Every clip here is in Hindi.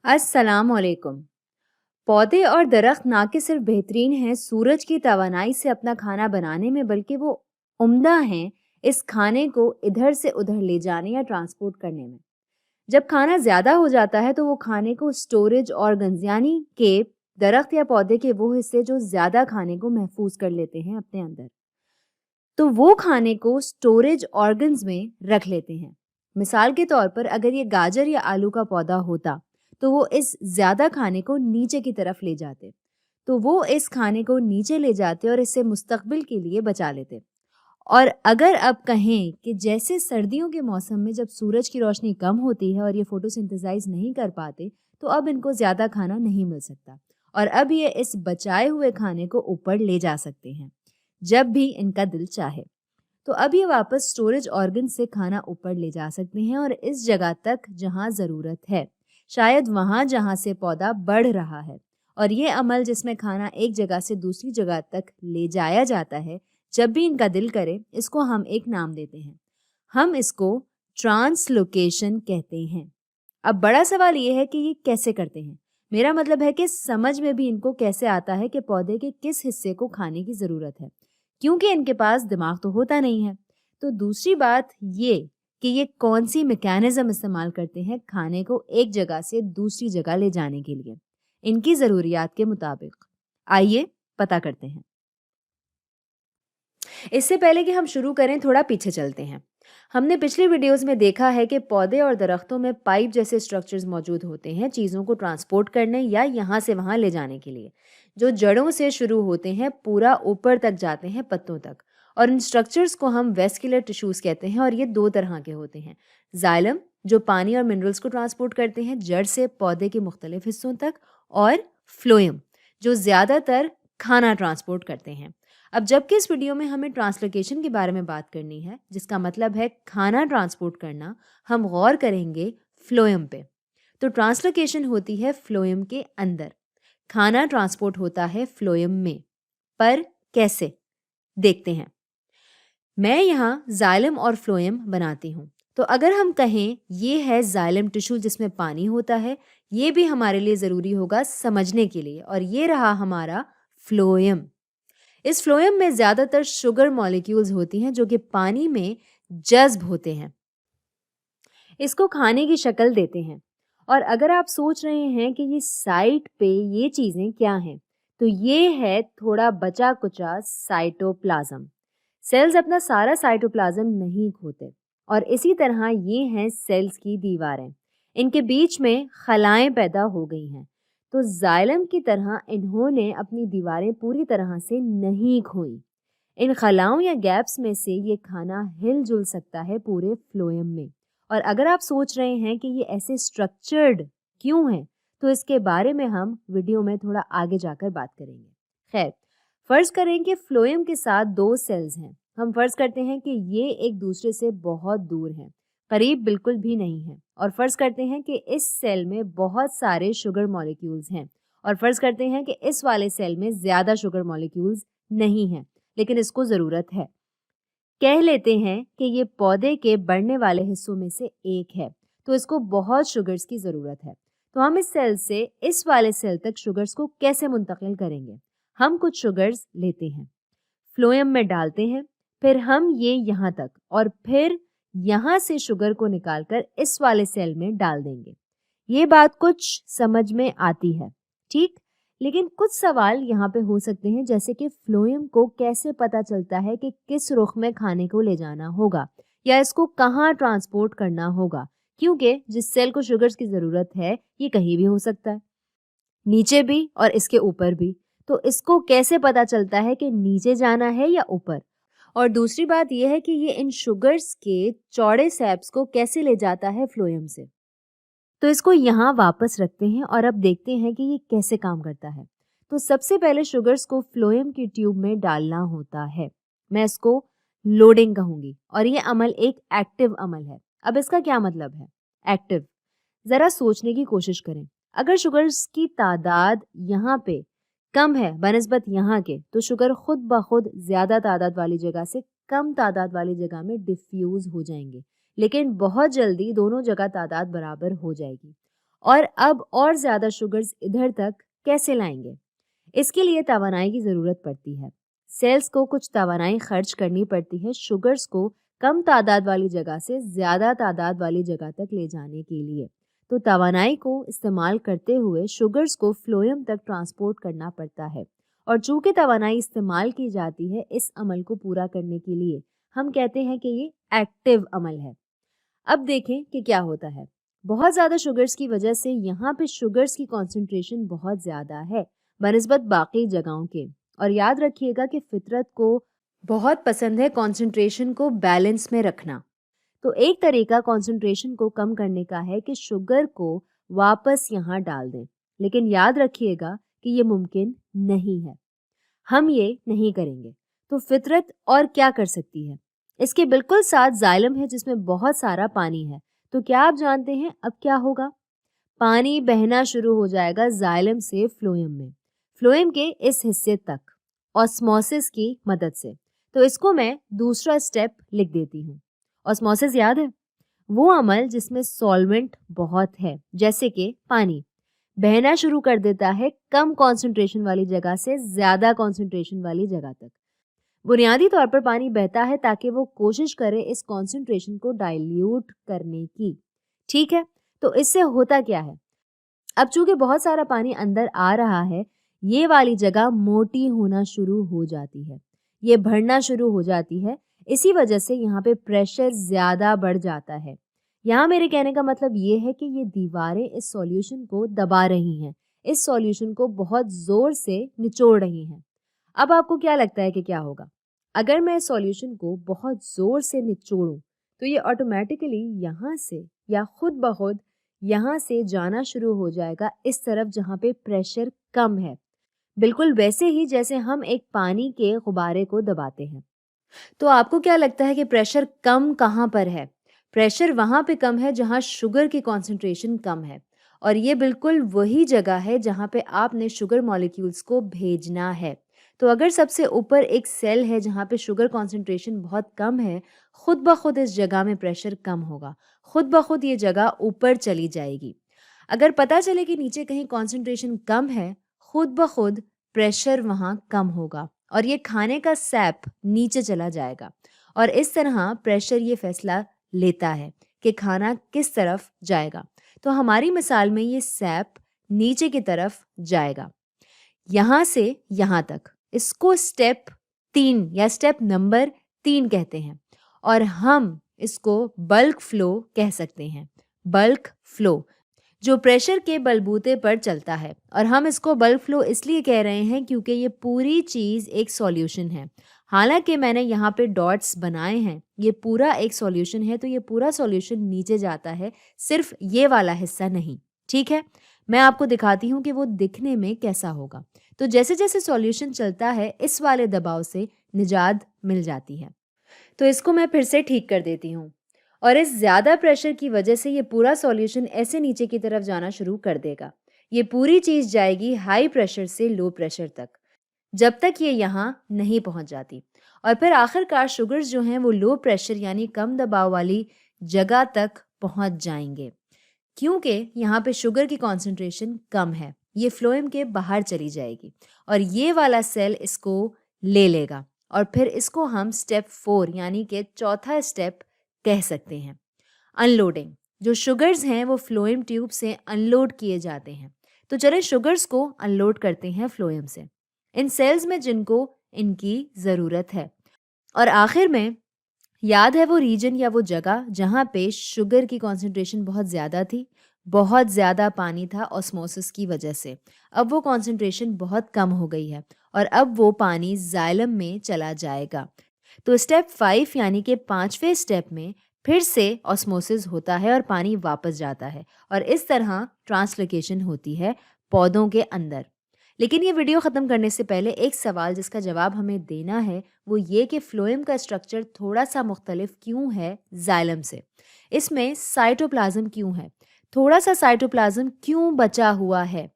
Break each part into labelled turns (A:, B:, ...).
A: अस्सलाम वालेकुम। पौधे और दरख्त ना कि सिर्फ बेहतरीन हैं सूरज की तवानाई से अपना खाना बनाने में, बल्कि वो उम्दा हैं इस खाने को इधर से उधर ले जाने या ट्रांसपोर्ट करने में। जब खाना ज़्यादा हो जाता है तो वो खाने को स्टोरेज ऑर्गन्स यानी कि दरख्त या पौधे के वो हिस्से जो ज़्यादा खाने को महफूज कर लेते हैं अपने अंदर, तो वो खाने को स्टोरेज ऑर्गन्स में रख लेते हैं। मिसाल के तौर पर अगर ये गाजर या आलू का पौधा होता तो वो इस ज़्यादा खाने को नीचे की तरफ ले जाते। तो वो इस खाने को नीचे ले जाते और इसे मुस्तकबिल के लिए बचा लेते। और अगर अब कहें कि जैसे सर्दियों के मौसम में जब सूरज की रोशनी कम होती है और ये फोटोसिंथेसाइज नहीं कर पाते, तो अब इनको ज़्यादा खाना नहीं मिल सकता और अब ये इस बचाए हुए खाने को ऊपर ले जा सकते हैं जब भी इनका दिल चाहे। तो अब ये वापस स्टोरेज ऑर्गन से खाना ऊपर ले जा सकते हैं और इस जगह तक जहां ज़रूरत है, शायद वहां जहां से पौधा बढ़ रहा है। और ये अमल जिसमें खाना एक जगह से दूसरी जगह तक ले जाया जाता है जब भी इनका दिल करे, इसको हम एक नाम देते हैं। हम इसको ट्रांसलोकेशन कहते हैं। अब बड़ा सवाल ये है कि ये कैसे करते हैं। मेरा मतलब है कि समझ में भी इनको कैसे आता है कि पौधे के किस हिस्से को खाने की ज़रूरत है, क्योंकि इनके पास दिमाग तो होता नहीं है। तो दूसरी बात ये कि ये कौन सी मैकेनिज्म इस्तेमाल करते हैं खाने को एक जगह से दूसरी जगह ले जाने के लिए, इनकी ज़रूरियात के मुताबिक। आइए पता करते हैं। इससे पहले कि हम शुरू करें, थोड़ा पीछे चलते हैं। हमने पिछली वीडियोस में देखा है कि पौधे और दरख्तों में पाइप जैसे स्ट्रक्चर्स मौजूद होते हैं चीज़ों को ट्रांसपोर्ट करने या यहाँ से वहाँ ले जाने के लिए, जो जड़ों से शुरू होते हैं पूरा ऊपर तक जाते हैं पत्तों तक। और इन स्ट्रक्चर्स को हम वेस्कुलर टिश्यूज कहते हैं और ये दो तरह के होते हैं। जाइलम जो पानी और मिनरल्स को ट्रांसपोर्ट करते हैं जड़ से पौधे के मुख्तलिफ हिस्सों तक, और फ्लोएम जो ज़्यादातर खाना ट्रांसपोर्ट करते हैं। अब जबकि इस वीडियो में हमें ट्रांसलोकेशन के बारे में बात करनी है, जिसका मतलब है खाना ट्रांसपोर्ट करना, हम गौर करेंगे फ्लोएम पे। तो ट्रांसलोकेशन होती है फ्लोएम के अंदर, खाना ट्रांसपोर्ट होता है फ्लोएम में। पर कैसे, देखते हैं। मैं यहाँ जाइलम और फ्लोएम बनाती हूँ। तो अगर हम कहें ये है जाइलम टिश्यू जिसमें पानी होता है, ये भी हमारे लिए ज़रूरी होगा समझने के लिए, और ये रहा हमारा फ्लोएम। इस फ्लोएम में ज़्यादातर शुगर मॉलिक्यूल्स होती हैं जो कि पानी में जज्ब होते हैं, इसको खाने की शक्ल देते हैं। और अगर आप सोच रहे हैं कि ये साइट पे ये चीज़ें क्या हैं, तो ये है थोड़ा बचा कुचा साइटोप्लाज्म। सेल्स अपना सारा साइटोप्लाज्म नहीं खोते, और इसी तरह ये हैं सेल्स की दीवारें। इनके बीच में खलाएं पैदा हो गई हैं। तो जाइलम की तरह इन्होंने अपनी दीवारें पूरी तरह से नहीं खोई। इन खलाओं या गैप्स में से ये खाना हिल-जुल सकता है पूरे फ्लोएम में। और अगर आप सोच रहे हैं कि ये ऐसे स्ट्रक्चर्ड क्यों हैं, तो इसके बारे में हम वीडियो में थोड़ा आगे जाकर बात करेंगे। खैर, फर्ज करें कि फ्लोएम के साथ दो सेल्स हैं। हम फर्ज करते हैं कि ये एक दूसरे से बहुत दूर हैं, करीब बिल्कुल भी नहीं है। और फर्ज करते हैं कि इस सेल में बहुत सारे शुगर मॉलिक्यूल्स हैं, और फर्ज करते हैं कि इस वाले सेल में ज़्यादा शुगर मॉलिक्यूल्स नहीं हैं, लेकिन इसको ज़रूरत है। कह लेते हैं कि ये पौधे के बढ़ने वाले हिस्सों में से एक है, तो इसको बहुत शुगर्स की ज़रूरत है। तो हम इस सेल से इस वाले सेल तक शुगर्स को कैसे मुंतकिल करेंगे? हम कुछ शुगर्स लेते हैं, फ्लोएम में डालते हैं, फिर हम ये यहाँ तक, और फिर यहाँ से शुगर को निकालकर इस वाले सेल में डाल देंगे। ये बात कुछ समझ में आती है, ठीक? लेकिन कुछ सवाल यहाँ पे हो सकते हैं, जैसे कि फ्लोएम को कैसे पता चलता है कि किस रुख में खाने को ले जाना होगा या इसको कहाँ ट्रांसपोर्ट करना होगा, क्योंकि जिस सेल को शुगर्स की ज़रूरत है ये कहीं भी हो सकता है, नीचे भी और इसके ऊपर भी। तो इसको कैसे पता चलता है कि नीचे जाना है या ऊपर? और दूसरी बात यह है कि ये इन शुगर्स के चौड़े सैप्स को कैसे ले जाता है फ्लोएम से। तो इसको यहाँ वापस रखते हैं और अब देखते हैं कि ये कैसे काम करता है। तो सबसे पहले शुगर्स को फ्लोएम की ट्यूब में डालना होता है। मैं इसको लोडिंग कहूँगी, और ये अमल एक एक्टिव अमल है। अब इसका क्या मतलब है एक्टिव? ज़रा सोचने की कोशिश करें। अगर शुगर्स की तादाद यहाँ पे कम है बनिस्बत यहाँ के, तो शुगर खुद ब खुद ज़्यादा तादाद वाली जगह से कम तादाद वाली जगह में डिफ्यूज़ हो जाएंगे, लेकिन बहुत जल्दी दोनों जगह तादाद बराबर हो जाएगी। और अब और ज़्यादा शुगर्स इधर तक कैसे लाएंगे? इसके लिए तवानाई की ज़रूरत पड़ती है। सेल्स को कुछ तवानाई खर्च करनी पड़ती है शुगर्स को कम तादाद वाली जगह से ज़्यादा तादाद वाली जगह तक ले जाने के लिए। तो तवानाई को इस्तेमाल करते हुए शुगर्स को फ्लोएम तक ट्रांसपोर्ट करना पड़ता है। और चूंकि तवानाई इस्तेमाल की जाती है इस अमल को पूरा करने के लिए, हम कहते हैं कि ये एक्टिव अमल है। अब देखें कि क्या होता है। बहुत ज़्यादा शुगर्स की वजह से यहाँ पे शुगर्स की कॉन्सेंट्रेशन बहुत ज़्यादा है बनिस्बत बाकी जगहों के। और याद रखिएगा कि फितरत को बहुत पसंद है कॉन्सेंट्रेशन को बैलेंस में रखना। तो एक तरीका कॉन्सेंट्रेशन को कम करने का है कि शुगर को वापस यहाँ डाल दें। लेकिन याद रखिएगा कि ये मुमकिन नहीं है, हम ये नहीं करेंगे। तो फितरत और क्या कर सकती है? इसके बिल्कुल साथ जाइलम है जिसमें बहुत सारा पानी है। तो क्या आप जानते हैं अब क्या होगा? पानी बहना शुरू हो जाएगा जाइलम से फ्लोएम में, फ्लोएम के इस हिस्से तक ऑस्मोसिस की मदद से। तो इसको मैं दूसरा स्टेप लिख देती हूँ। ऑस्मोसिस याद है? वो अमल जिसमें सॉल्वेंट बहुत है, जैसे कि पानी बहना शुरू कर देता है कम कंसंट्रेशन वाली जगह से ज़्यादा कंसंट्रेशन वाली जगह तक। बुनियादी तौर पर पानी बहता है ताकि वो कोशिश करे इस कंसंट्रेशन को डाइल्यूट करने की। ठीक है, तो इससे होता क्या है? अब चूंकि बहुत सारा पानी अंदर आ रहा है, ये वाली जगह मोटी होना शुरू हो जाती है, ये भरना शुरू हो जाती है। इसी वजह से यहाँ पे प्रेशर ज़्यादा बढ़ जाता है। यहाँ मेरे कहने का मतलब ये है कि ये दीवारें इस सॉल्यूशन को दबा रही हैं, इस सॉल्यूशन को बहुत ज़ोर से निचोड़ रही हैं। अब आपको क्या लगता है कि क्या होगा? अगर मैं सॉल्यूशन को बहुत ज़ोर से निचोड़ूं तो ये ऑटोमेटिकली यहाँ से या खुद ब खुद यहाँ से जाना शुरू हो जाएगा इस तरफ जहाँ पे प्रेशर कम है, बिल्कुल वैसे ही जैसे हम एक पानी के गुब्बारे को दबाते हैं। तो आपको क्या लगता है कि प्रेशर कम कहाँ पर है? प्रेशर वहाँ पे कम है जहाँ शुगर की कॉन्सेंट्रेशन कम है। और ये बिल्कुल वही जगह है जहाँ पे आपने शुगर मॉलिक्यूल्स को भेजना है। तो अगर सबसे ऊपर एक सेल है जहाँ पे शुगर कॉन्सेंट्रेशन बहुत कम है, खुद ब खुद इस जगह में प्रेशर कम होगा, खुद ब खुद ये जगह ऊपर चली जाएगी। अगर पता चले कि नीचे कहीं कॉन्सेंट्रेशन कम है, खुद ब खुद प्रेशर वहाँ कम होगा और ये खाने का सैप नीचे चला जाएगा। और इस तरह प्रेशर ये फैसला लेता है कि खाना किस तरफ जाएगा। तो हमारी मिसाल में ये सैप नीचे की तरफ जाएगा, यहाँ से यहाँ तक। इसको स्टेप 3 या स्टेप नंबर 3 कहते हैं और हम इसको बल्क फ्लो कह सकते हैं। बल्क फ्लो जो प्रेशर के बलबूते पर चलता है। और हम इसको बल्क फ्लो इसलिए कह रहे हैं क्योंकि ये पूरी चीज़ एक सॉल्यूशन है। हालांकि मैंने यहाँ पे डॉट्स बनाए हैं, ये पूरा एक सॉल्यूशन है, तो ये पूरा सॉल्यूशन नीचे जाता है, सिर्फ ये वाला हिस्सा नहीं। ठीक है, मैं आपको दिखाती हूँ कि वो दिखने में कैसा होगा। तो जैसे जैसे सॉल्यूशन चलता है इस वाले दबाव से निजात मिल जाती है। तो इसको मैं फिर से ठीक कर देती हूँ। और इस ज़्यादा प्रेशर की वजह से ये पूरा सॉल्यूशन ऐसे नीचे की तरफ जाना शुरू कर देगा। ये पूरी चीज़ जाएगी हाई प्रेशर से लो प्रेशर तक, जब तक ये यहाँ नहीं पहुँच जाती। और फिर आखिरकार शुगर्स जो हैं वो लो प्रेशर यानी कम दबाव वाली जगह तक पहुँच जाएंगे। क्योंकि यहाँ पे शुगर की कॉन्सेंट्रेशन कम है, ये फ्लोएम के बाहर चली जाएगी और ये वाला सेल इसको ले लेगा। और फिर इसको हम स्टेप 4 यानी कि चौथा स्टेप कह सकते हैं, अनलोडिंग। जो शुगर्स हैं वो फ्लोएम ट्यूब से अनलोड किए जाते हैं। तो चलें शुगर्स को अनलोड करते हैं फ्लोएम से, इन सेल्स में जिनको इनकी ज़रूरत है। और आखिर में याद है वो रीजन या वो जगह जहाँ पे शुगर की कॉन्सेंट्रेशन बहुत ज़्यादा थी, बहुत ज़्यादा पानी था ऑस्मोसिस की वजह से। अब वो कॉन्सेंट्रेशन बहुत कम हो गई है और अब वो पानी जाइलम में चला जाएगा। तो स्टेप 5 यानी कि 5वें स्टेप में फिर से ऑस्मोसिस होता है और पानी वापस जाता है और इस तरह ट्रांसलोकेशन होती है पौधों के अंदर। लेकिन ये वीडियो ख़त्म करने से पहले एक सवाल जिसका जवाब हमें देना है वो ये कि फ्लोएम का स्ट्रक्चर थोड़ा सा मुख्तलिफ क्यों है जाइलम से। इसमें साइटोप्लाज्म क्यों है, थोड़ा सा साइटोप्लाज्म क्यों बचा हुआ है,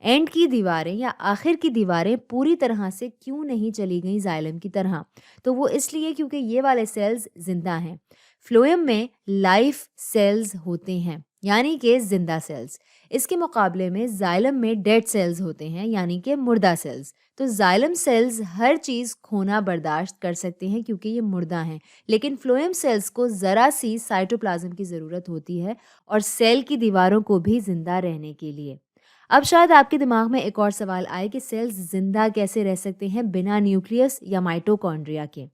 A: एंड की दीवारें या आखिर की दीवारें पूरी तरह से क्यों नहीं चली गई जाइलम की तरह। तो वो इसलिए क्योंकि ये वाले सेल्स जिंदा हैं। फ्लोएम में लाइफ सेल्स होते हैं यानी कि जिंदा सेल्स। इसके मुकाबले में जाइलम में डेड सेल्स होते हैं, यानी कि मुर्दा सेल्स। तो जाइलम सेल्स हर चीज़ खोना बर्दाश्त कर सकते हैं क्योंकि ये मुर्दा हैं, लेकिन फ्लोएम सेल्स को ज़रा सी साइटोप्लाज्म की ज़रूरत होती है और सेल की दीवारों को भी जिंदा रहने के लिए। अब शायद आपके दिमाग में एक और सवाल आए कि सेल्स जिंदा कैसे रह सकते हैं बिना न्यूक्लियस या माइटोकॉन्ड्रिया के।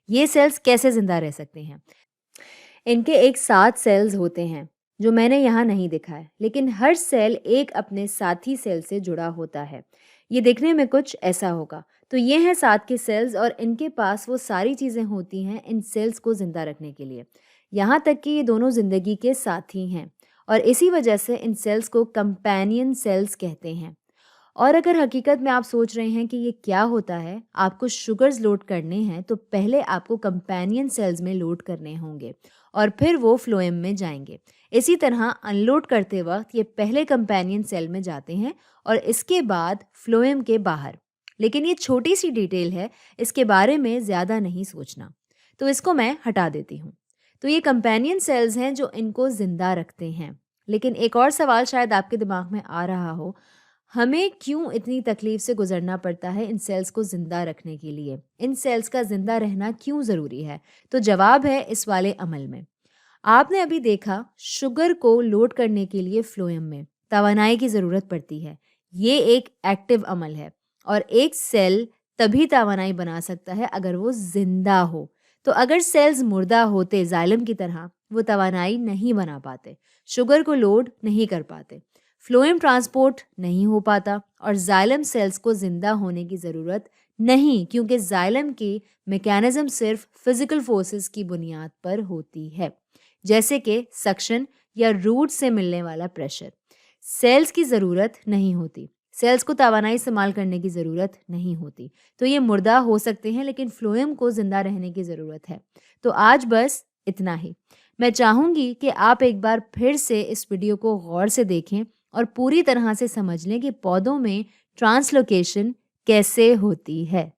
A: ये सेल्स कैसे जिंदा रह सकते हैं? इनके एक साथ सेल्स होते हैं जो मैंने यहाँ नहीं दिखाया, लेकिन हर सेल एक अपने साथी सेल से जुड़ा होता है। ये दिखने में कुछ ऐसा होगा। तो ये हैं साथ के सेल्स और इनके पास वो सारी चीज़ें होती हैं इन सेल्स को ज़िंदा रखने के लिए। यहाँ तक कि ये दोनों ज़िंदगी के साथी हैं और इसी वजह से इन सेल्स को कंपेनियन सेल्स कहते हैं। और अगर हकीकत में आप सोच रहे हैं कि ये क्या होता है, आपको शुगर्स लोड करने हैं तो पहले आपको कंपेनियन सेल्स में लोड करने होंगे और फिर वो फ्लोएम में जाएंगे। इसी तरह अनलोड करते वक्त ये पहले कंपेनियन सेल में जाते हैं और इसके बाद फ्लोएम के बाहर। लेकिन ये छोटी सी डिटेल है, इसके बारे में ज़्यादा नहीं सोचना, तो इसको मैं हटा देती हूँ। तो ये कंपेनियन सेल्स हैं जो इनको ज़िंदा रखते हैं। लेकिन एक और सवाल शायद आपके दिमाग में आ रहा हो, हमें क्यों इतनी तकलीफ से गुजरना पड़ता है इन सेल्स को ज़िंदा रखने के लिए? इन सेल्स का ज़िंदा रहना क्यों ज़रूरी है? तो जवाब है इस वाले अमल में। आपने अभी देखा, शुगर को लोड करने के लिए फ्लोएम में तवानाई की ज़रूरत पड़ती है। ये एक एक्टिव अमल है और एक सेल तभी तवानाई बना सकता है अगर वो ज़िंदा हो। तो अगर सेल्स मुर्दा होते जाइलम की तरह, वो तवानाई नहीं बना पाते, शुगर को लोड नहीं कर पाते, फ्लोएम ट्रांसपोर्ट नहीं हो पाता और जाइलम सेल्स को जिंदा होने की ज़रूरत नहीं, क्योंकि जाइलम की मैकेनिज्म सिर्फ फिजिकल फोर्सेस की बुनियाद पर होती है, जैसे कि सक्शन या रूट से मिलने वाला प्रेशर। सेल्स की ज़रूरत नहीं होती, सेल्स को तवानाई इस्तेमाल करने की ज़रूरत नहीं होती। तो ये मुर्दा हो सकते हैं लेकिन फ्लोएम को ज़िंदा रहने की ज़रूरत है। तो आज बस इतना ही। मैं चाहूँगी कि आप एक बार फिर से इस वीडियो को गौर से देखें और पूरी तरह से समझ लें कि पौधों में ट्रांसलोकेशन कैसे होती है।